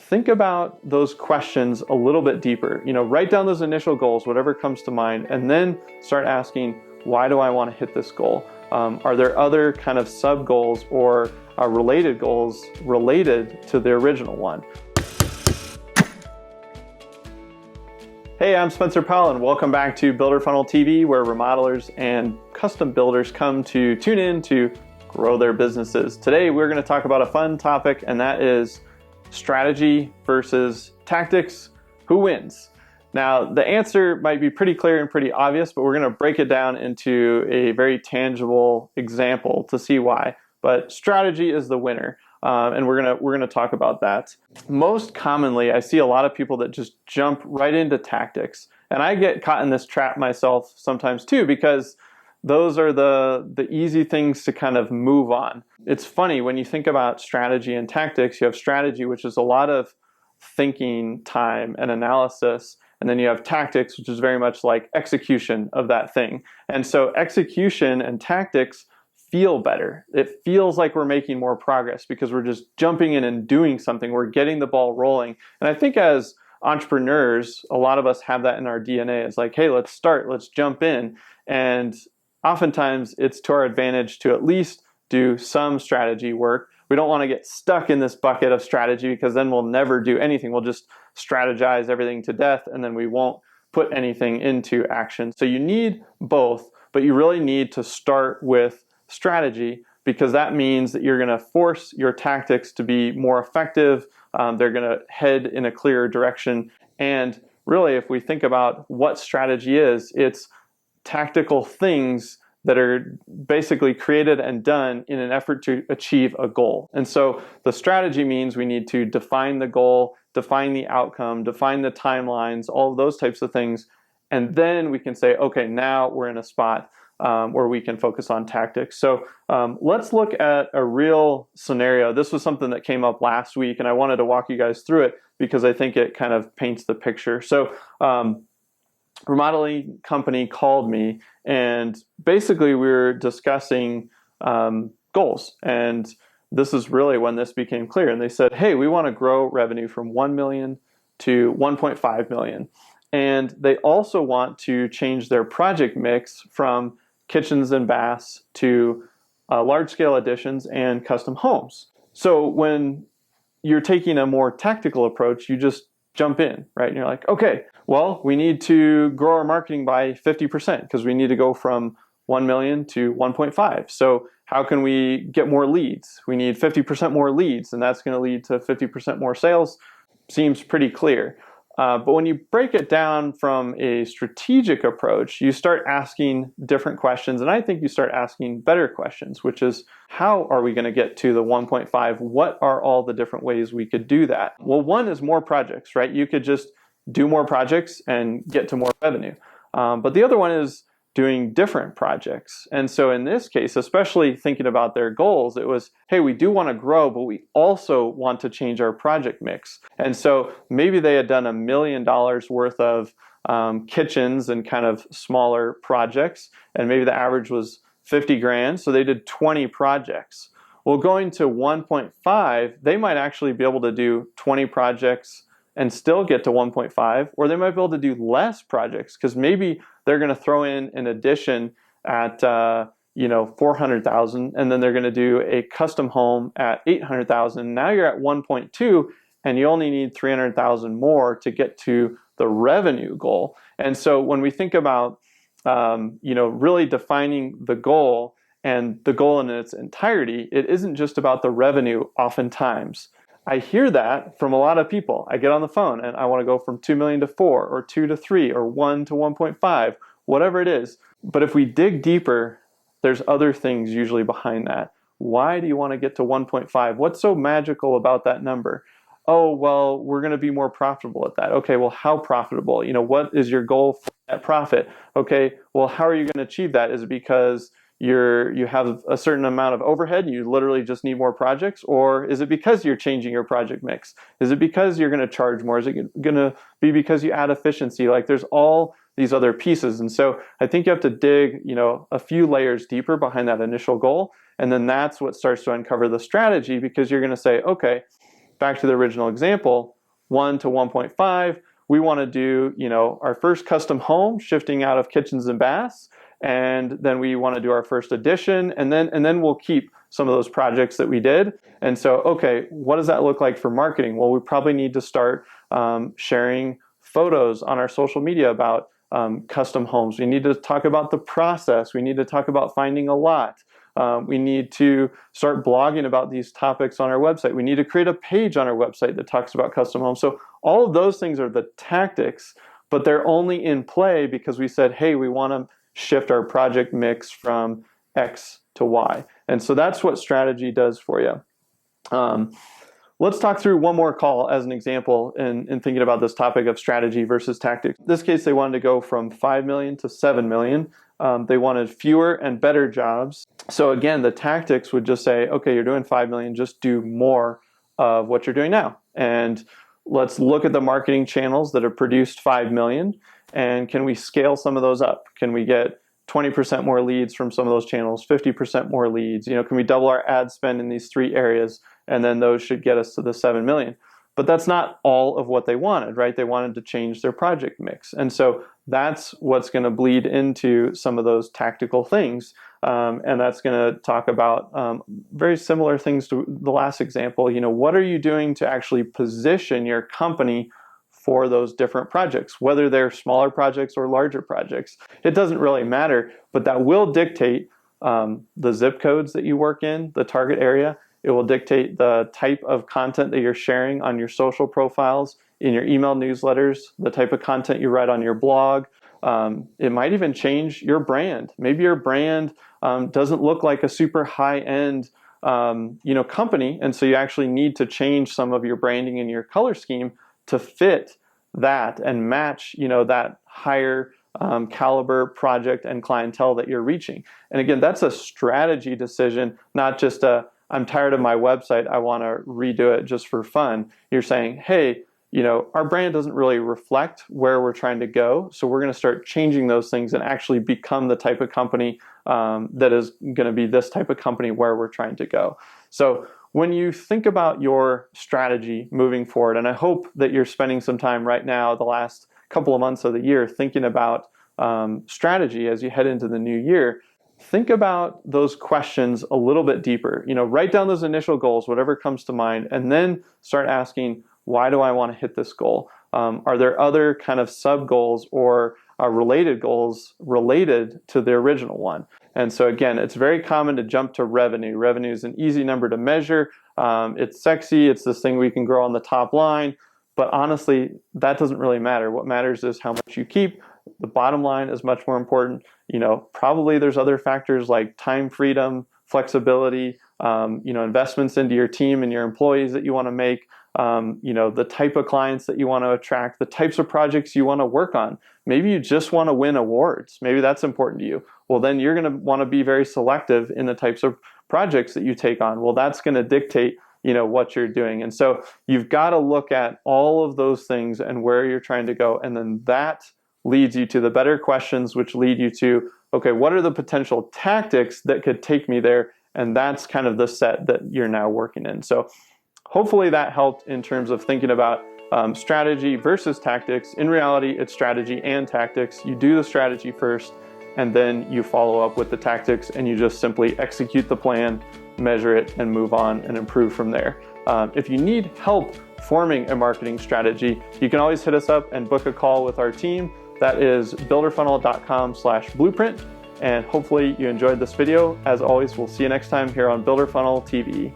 think about those questions a little bit deeper. Write down those initial goals, whatever comes to mind, and then start asking, why do I want to hit this goal? Are there other kind of sub goals or related goals related to the original one? Hey, I'm Spencer Powell, and welcome back to Builder Funnel TV, where remodelers and custom builders come to tune in to grow their businesses. Today, we're going to talk about a fun topic, and that is strategy versus tactics. Who wins? Now, the answer might be pretty clear and pretty obvious, but we're going to break it down into a very tangible example to see why. But strategy is the winner. And we're gonna talk about that. Most commonly, I see a lot of people that just jump right into tactics, and I get caught in this trap myself sometimes too, because those are the easy things to kind of move on. It's funny when you think about strategy and tactics. You have strategy, which is a lot of thinking time and analysis, and then you have tactics, which is very much like execution of that thing. And so execution and tactics feel better. It feels like we're making more progress because we're just jumping in and doing something. We're getting the ball rolling. And I think as entrepreneurs, a lot of us have that in our DNA. It's like, hey, let's start, let's jump in. And oftentimes it's to our advantage to at least do some strategy work. We don't want to get stuck in this bucket of strategy, because then we'll never do anything. We'll just strategize everything to death, and then we won't put anything into action. So you need both, but you really need to start with strategy, because that means that you're going to force your tactics to be more effective. They're going to head in a clearer direction. And really, if we think about what strategy is, it's tactical things that are basically created and done in an effort to achieve a goal. And so the strategy means we need to define the goal, define the outcome, define the timelines, all of those types of things. And then we can say, okay, now we're in a spot where we can focus on tactics. So let's look at a real scenario. This was something that came up last week, and I wanted to walk you guys through it because I think it kind of paints the picture. So remodeling company called me, and basically we were discussing goals. And this is really when this became clear. And they said, hey, we want to grow revenue from 1 million to 1.5 million. And they also want to change their project mix from kitchens and baths to large-scale additions and custom homes. So when you're taking a more tactical approach, you just jump in, right? And you're like, okay, well, we need to grow our marketing by 50% because we need to go from 1 million to 1.5. So how can we get more leads? We need 50% more leads, and that's going to lead to 50% more sales. Seems pretty clear. But when you break it down from a strategic approach, you start asking different questions. And I think you start asking better questions, which is, how are we going to get to the 1.5? What are all the different ways we could do that? Well, one is more projects, right? You could just do more projects and get to more revenue. But the other one is doing different projects. And so in this case, especially thinking about their goals, it was, hey, we do want to grow, but we also want to change our project mix. And so maybe they had done $1 million worth of kitchens and kind of smaller projects, and maybe the average was 50 grand. So they did 20 projects. Well, going to 1.5, they might actually be able to do 20 projects and still get to 1.5, or they might be able to do less projects because maybe they're going to throw in an addition at 400,000, and then they're going to do a custom home at 800,000. Now you're at 1.2, and you only need 300,000 more to get to the revenue goal. And so when we think about really defining the goal and the goal in its entirety, it isn't just about the revenue oftentimes. I hear that from a lot of people. I get on the phone and I want to go from 2 million to 4, or 2 to 3, or 1 to 1.5, whatever it is. But if we dig deeper, there's other things usually behind that. Why do you want to get to 1.5? What's so magical about that number? Oh, well, we're going to be more profitable at that. Okay, well, how profitable? What is your goal for that profit? Okay, well, how are you going to achieve that? Is it because you have a certain amount of overhead and you literally just need more projects? Or is it because you're changing your project mix? Is it because you're going to charge more? Is it going to be because you add efficiency? Like, there's all these other pieces. And so I think you have to dig, a few layers deeper behind that initial goal. And then that's what starts to uncover the strategy, because you're going to say, okay, back to the original example, 1 to 1.5, we want to do, our first custom home, shifting out of kitchens and baths, and then we want to do our first addition, and then we'll keep some of those projects that we did. And so, okay, what does that look like for marketing? Well, we probably need to start sharing photos on our social media about custom homes. We need to talk about the process. We need to talk about finding a lot. We need to start blogging about these topics on our website. We need to create a page on our website that talks about custom homes. So all of those things are the tactics, but they're only in play because we said, hey, we want to shift our project mix from X to Y. And so that's what strategy does for you. Let's talk through one more call as an example in thinking about this topic of strategy versus tactics. In this case, they wanted to go from 5 million to 7 million. They wanted fewer and better jobs. So again, the tactics would just say, okay, you're doing 5 million, just do more of what you're doing now. And let's look at the marketing channels that have produced 5 million, and can we scale some of those up? Can we get 20% more leads from some of those channels, 50% more leads? Can we double our ad spend in these 3 areas? And then those should get us to the 7 million. But that's not all of what they wanted, right? They wanted to change their project mix. And so that's what's going to bleed into some of those tactical things. And that's going to talk about very similar things to the last example. What are you doing to actually position your company for those different projects, whether they're smaller projects or larger projects? It doesn't really matter, but that will dictate the zip codes that you work in, the target area. It will dictate the type of content that you're sharing on your social profiles, in your email newsletters, the type of content you write on your blog. It might even change your brand. Maybe your brand doesn't look like a super high-end company, and so you actually need to change some of your branding and your color scheme to fit that and match that higher caliber project and clientele that you're reaching. And again, that's a strategy decision, not just I'm tired of my website, I want to redo it just for fun. You're saying, hey, our brand doesn't really reflect where we're trying to go, so we're going to start changing those things and actually become the type of company that is going to be this type of company where we're trying to go. So when you think about your strategy moving forward, and I hope that you're spending some time right now, the last couple of months of the year, thinking about strategy as you head into the new year, think about those questions a little bit deeper. Write down those initial goals, whatever comes to mind, and then start asking, why do I want to hit this goal? Are there other kind of sub goals or related goals related to the original one? And so again, it's very common to jump to revenue. Revenue is an easy number to measure. It's sexy. It's this thing we can grow on the top line. But honestly, that doesn't really matter. What matters is how much you keep. The bottom line is much more important. Probably there's other factors like time freedom, flexibility, investments into your team and your employees that you want to make, the type of clients that you want to attract, the types of projects you want to work on. Maybe you just want to win awards. Maybe that's important to you. Well, then you're going to want to be very selective in the types of projects that you take on. Well, that's going to dictate what you're doing. And so you've got to look at all of those things and where you're trying to go. And then that leads you to the better questions, which lead you to, okay, what are the potential tactics that could take me there? And that's kind of the set that you're now working in. So hopefully that helped in terms of thinking about strategy versus tactics. In reality, it's strategy and tactics. You do the strategy first, and then you follow up with the tactics, and you just simply execute the plan, measure it, and move on and improve from there. If you need help forming a marketing strategy, you can always hit us up and book a call with our team. That is builderfunnel.com/blueprint. And hopefully you enjoyed this video. As always, we'll see you next time here on Builder Funnel TV.